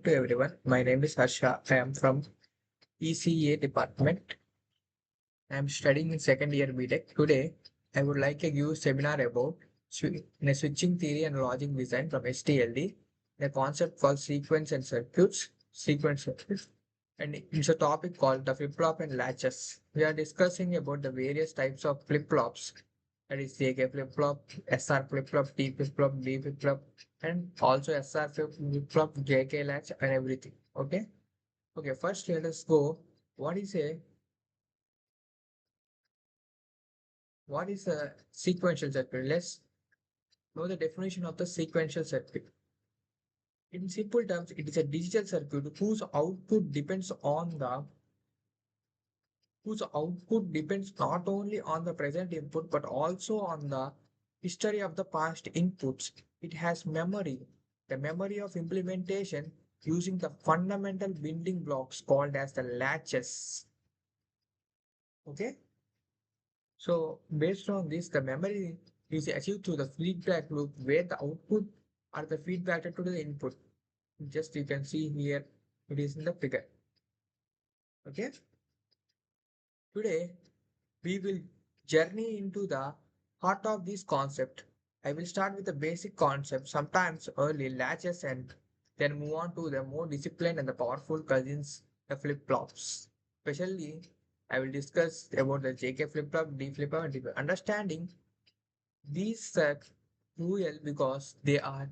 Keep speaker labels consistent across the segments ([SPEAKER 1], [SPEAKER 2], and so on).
[SPEAKER 1] To everyone. My name is Harsha. I am from ECA department. I am studying in second year BTech. Today, I would like to give a seminar about switching theory and logic design from stld, a concept called sequence and circuits, and it's a topic called the flip-flop and latches. We are discussing about the various types of flip-flops, that is JK flip-flop, SR flip-flop, T flip-flop, D flip-flop, and also SR flip-flop, JK latch, and everything. Okay. Okay, first let us go. What is a what is a sequential circuit? Let's know the definition of the sequential circuit. In simple terms, it is a digital circuit whose output depends not only on the present input but also on the history of the past inputs. It has memory, the memory of implementation using the fundamental building blocks called as the latches. Okay. So based on this, the memory is achieved through the feedback loop where the output are the feedback to the input. Just you can see here, it is in the figure. Okay. Today, we will journey into the heart of this concept. I will start with the basic concept, sometimes early latches, and then move on to the more disciplined and the powerful cousins, the flip flops. Especially, I will discuss about the JK flip flop, D flip flop, and D flip. Understanding these are crucial because they are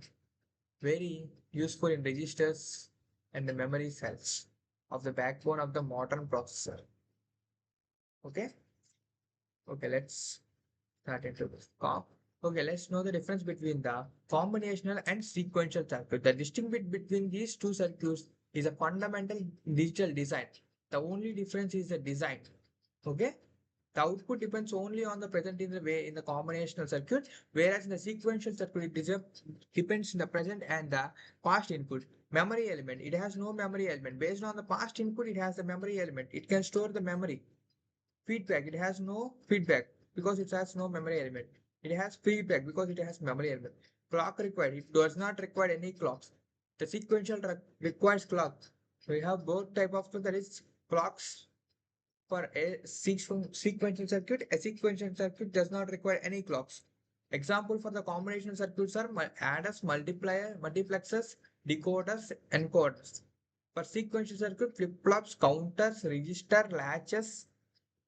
[SPEAKER 1] very useful in registers and the memory cells of the backbone of the modern processor. Okay, okay, let's start into this. Okay, let's know the difference between the combinational and sequential circuit. The distinction between these two circuits is a fundamental digital design. The only difference is the design. Okay, the output depends only on the present in the way in the combinational circuit, whereas in the sequential circuit depends in the present and the past input. Memory element, it has no memory element. Based on the past input, it has the memory element. It can store the memory. Feedback, it has no feedback because it has no memory element. It has feedback because it has memory element. Clock required, it does not require any clocks. The sequential requires clock. We have both type of that is clocks for a sequential circuit. A sequential circuit does not require any clocks. Example for the combination circuits are adders, multiplexers, decoders, encoders. For sequential circuit, flip-flops, counters, register, latches.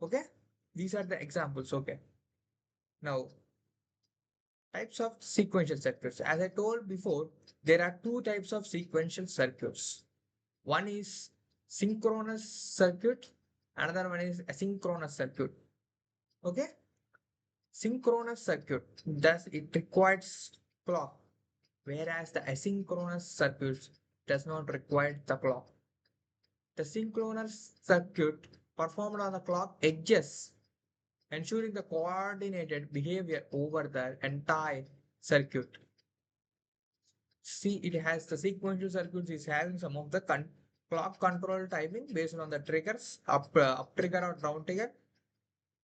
[SPEAKER 1] Okay, these are the examples. Okay, now types of sequential circuits. As I told before, there are two types of sequential circuits. One is synchronous circuit, another one is asynchronous circuit. Okay, synchronous circuit, thus it requires clock, whereas the asynchronous circuit does not require the clock. The synchronous circuit performed on the clock edges, ensuring the coordinated behavior over the entire circuit. See, it has the sequential circuits is having some of the clock control timing based on the triggers, up trigger or down trigger,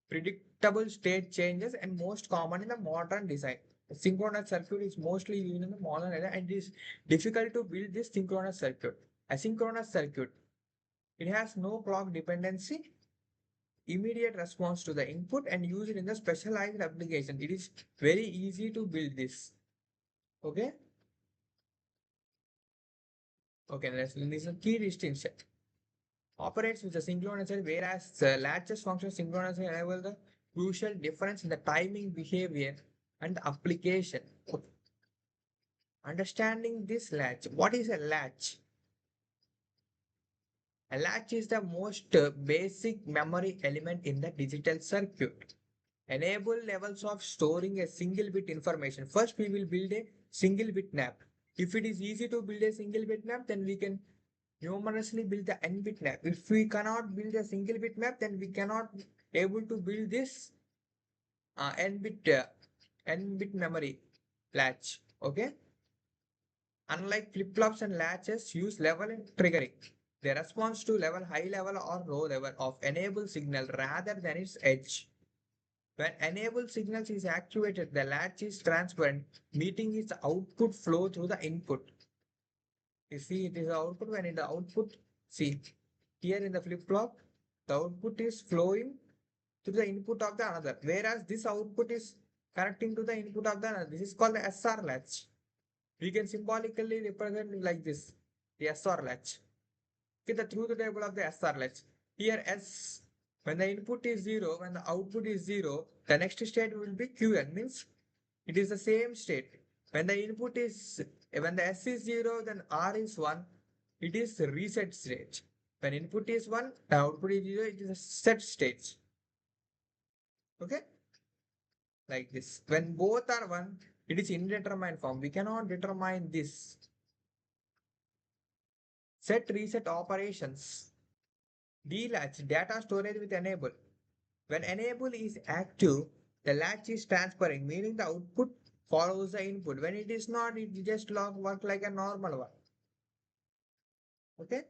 [SPEAKER 1] predictable state changes, and most common in the modern design. The synchronous circuit is mostly used in the modern era and it is difficult to build this synchronous circuit. Asynchronous circuit, it has no clock dependency, immediate response to the input, and use it in the specialized application. It is very easy to build this. Okay. Okay, let's this is a key distinction. Operates with a synchronous, whereas the latches function synchronous enable the crucial difference in the timing behavior and the application. Understanding this latch, what is a latch? A latch is the most basic memory element in the digital circuit. Enable levels of storing a single bit information. First, we will build a single bit map. If it is easy to build a single bit map, then we can numerously build the n bit map. If we cannot build a single bit map, then we cannot able to build this n bit memory latch. Okay. Unlike flip-flops and latches use level and triggering. They respond to level high level or low level of enable signal rather than its edge. When enable signals is activated, the latch is transparent, meeting its output flow through the input. You see, it is the output. When in the output, see, here in the flip-flop, the output is flowing to the input of the another, whereas this output is connecting to the input of the another. This is called the SR latch. We can symbolically represent it like this, the SR latch. Okay, the truth table of the SR latch. Here S, when the input is 0, when the output is 0, the next state will be Qn, means it is the same state. When the input is, when the S is 0, then R is 1, it is reset state. When input is 1, the output is 0, it is a set state. Okay, like this. When both are 1, it is indeterminate form. We cannot determine this. Set reset operations. Delatch, data storage with enable. When enable is active, the latch is transferring, meaning the output follows the input. When it is not, it just work like a normal one. Okay.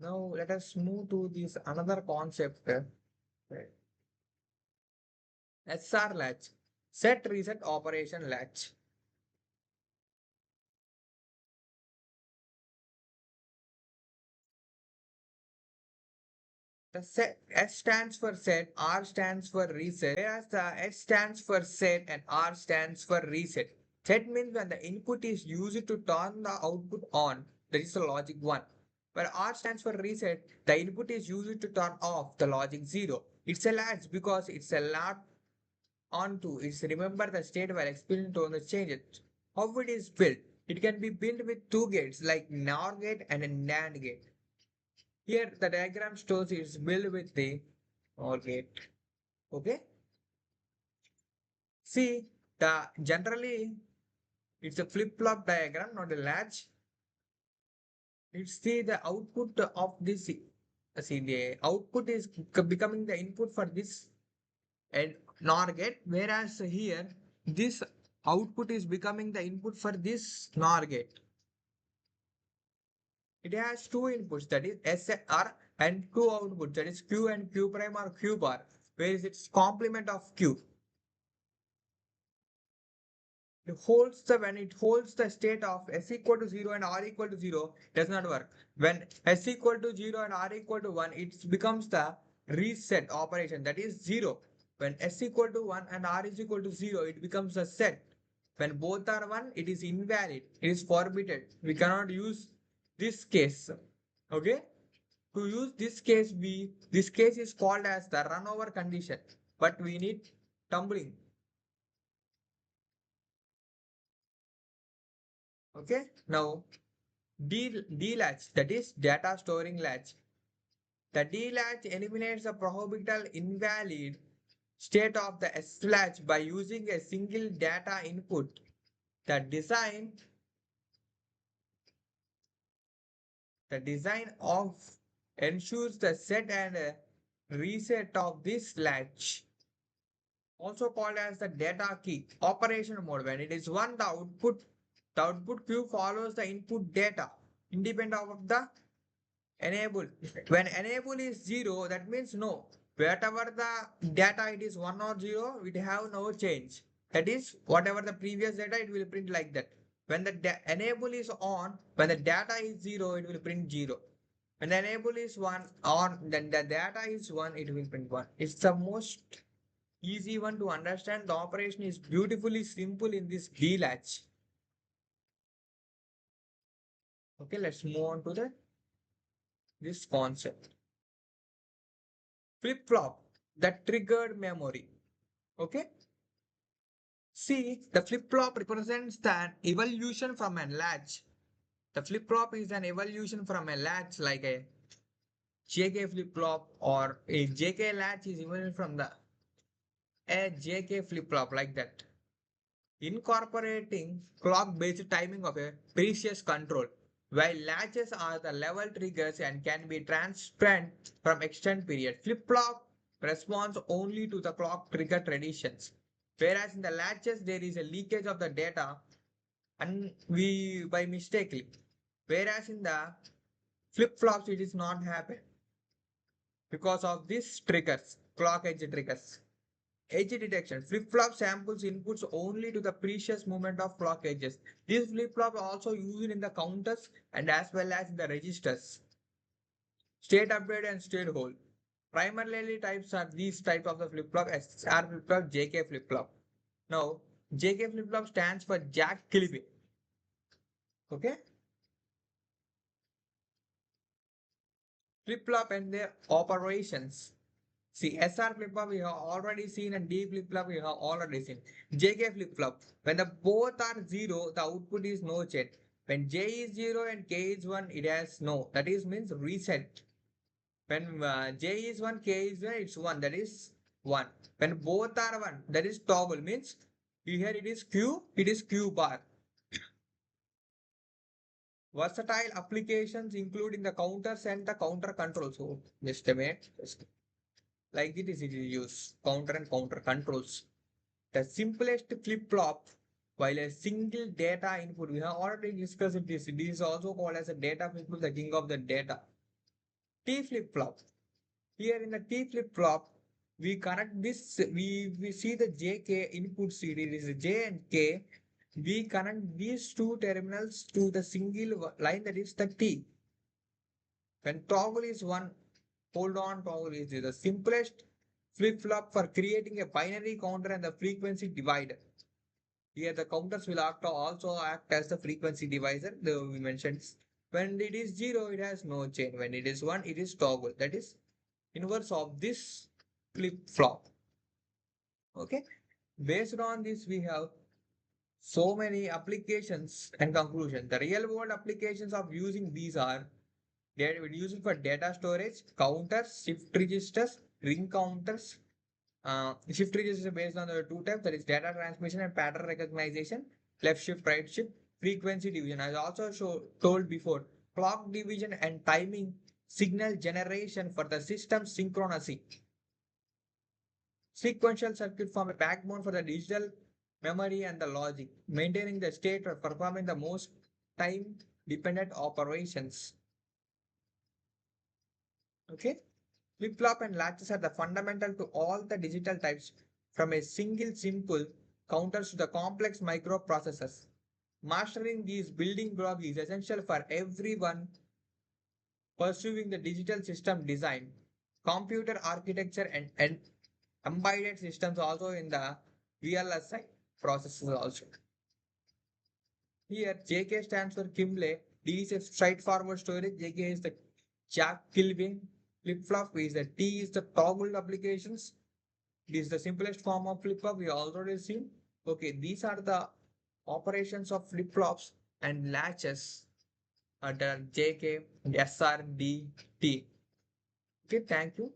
[SPEAKER 1] Now let us move to this another concept. SR latch, set reset operation latch. The S stands for set, R stands for reset, whereas the S stands for set and R stands for reset. Set means when the input is used to turn the output on, that is the logic 1. Where R stands for reset, the input is used to turn off the logic 0. It's a latch because it's a latch onto. It's remember the state while explaining to change it. How it is built? It can be built with two gates like NOR gate and a NAND gate. Here the diagram shows it's built with the OR gate. Okay. See the generally it's a flip-flop diagram, not a latch. It's the output of this. See the output is becoming the input for this and NOR gate, whereas here this output is becoming the input for this NOR gate. It has two inputs, that is SR, and two outputs, that is Q and Q prime or Q bar, where is its complement of Q. It holds the when it holds the state of S equal to 0 and R equal to 0, does not work. When S equal to 0 and R equal to 1, it becomes the reset operation, that is 0. When S equal to 1 and R is equal to 0, it becomes a set. When both are 1, it is invalid. It is forbidden. We cannot use this case. Okay? To use this case is called as the runover condition. But we need tumbling. Okay? Now, D latch, that is data storing latch. The D latch eliminates the prohibital invalid state of the S latch by using a single data input. The design of ensures the set and reset of this latch, also called as the data key operation mode. When it is 1, the output queue follows the input data independent of the enable. When enable is 0, that means no. Whatever the data it is 1 or 0, it have no change. That is whatever the previous data, it will print like that. When the enable is on, when the data is 0, it will print 0. When the enable is 1 on, then the data is 1, it will print 1. It's the most easy one to understand. The operation is beautifully simple in this D latch. Okay, let's move on to this concept. Flip flop, the triggered memory. Okay. See, the flip flop represents an evolution from a latch. The flip flop is an evolution from a latch, like a JK flip flop, or a JK latch is evolved from the a JK flip flop, like that, incorporating clock-based timing of a precious control, while latches are the level triggers and can be transparent from extended period. Flip-flop responds only to the clock trigger traditions, whereas in the latches there is a leakage of the data and we by mistakenly, whereas in the flip-flops it is not happen because of these triggers, clock edge triggers. Edge detection. Flip-flop samples inputs only to the precious movement of clock edges. These flip-flop are also used in the counters and as well as in the registers. State update and state hold. Primarily types are these types of the flip-flop: SR flip-flop, JK flip-flop. Now, JK flip-flop stands for Jack Kilby. Okay? Flip-flop and their operations. See, SR flip-flop we have already seen and D flip-flop we have already seen. JK flip-flop. When the both are 0, the output is no change. When J is 0 and K is 1, it has no. That is means reset. When J is 1, K is 1, it's 1. That is 1. When both are 1, that is toggle. Means here it is Q, it is Q bar. Versatile applications including the counters and the counter controls. So, just a minute. Like it is used. Counter and counter controls. The simplest flip-flop, while a single data input, we have already discussed this. This is also called as a data flip-flop, the king of the data. T flip-flop. Here in the T flip-flop, we connect this, we see the JK input series is J and K. We connect these two terminals to the single line, that is the T. When toggle is 1, hold on, toggle is the simplest flip-flop for creating a binary counter and the frequency divider. Here the counters will also act as the frequency divisor. We mentioned when it is 0, it has no chain. When it is 1, it is toggle. That is inverse of this flip-flop. Okay. Based on this, we have so many applications and conclusion. The real world applications of using these are they will use it for data storage, counters, shift registers, ring counters. Shift registers are based on the two types, that is data transmission and pattern recognition, left shift, right shift, frequency division. As also told before, clock division and timing, signal generation for the system synchronicity. Sequential circuit form a backbone for the digital memory and the logic, maintaining the state or performing the most time dependent operations. Okay. Flip-flop and latches are the fundamental to all the digital types, from a single simple counters to the complex microprocessors. Mastering these building blocks is essential for everyone pursuing the digital system design, computer architecture, and embedded systems also in the VLSI processes also. Here, JK stands for Kimble. D is a straightforward storage. JK is the Jack Kilby. Flip-flop is the T is the toggle applications. This is the simplest form of flip-flop we already seen. Okay, these are the operations of flip-flops and latches under JK, SR, D, T. Okay, thank you.